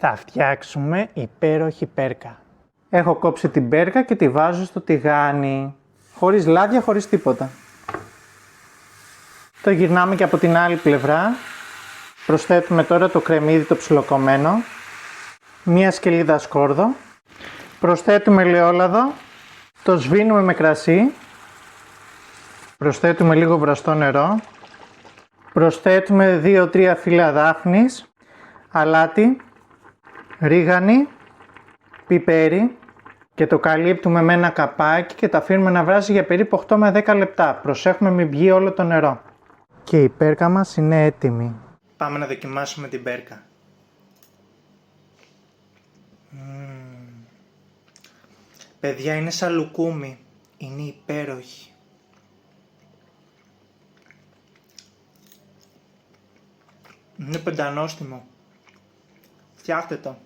Θα φτιάξουμε υπέροχη πέρκα. Έχω κόψει την πέρκα και τη βάζω στο τηγάνι. Χωρίς λάδια, χωρίς τίποτα. Το γυρνάμε και από την άλλη πλευρά. Προσθέτουμε τώρα το κρεμμύδι το ψιλοκομμένο. Μία σκελίδα σκόρδο. Προσθέτουμε ελαιόλαδο. Το σβήνουμε με κρασί. Προσθέτουμε λίγο βραστό νερό. Προσθέτουμε 2-3 φύλλα δάφνης, αλάτι, ρίγανη, πιπέρι και το καλύπτουμε με ένα καπάκι και τα αφήνουμε να βράσει για περίπου 8 με 10 λεπτά. Προσέχουμε μην βγει όλο το νερό. Και η πέρκα μας είναι έτοιμη. Πάμε να δοκιμάσουμε την πέρκα. Παιδιά, είναι σαν λουκούμι. Είναι υπέροχη. Είναι πεντανόστιμο. Φτιάχτε το.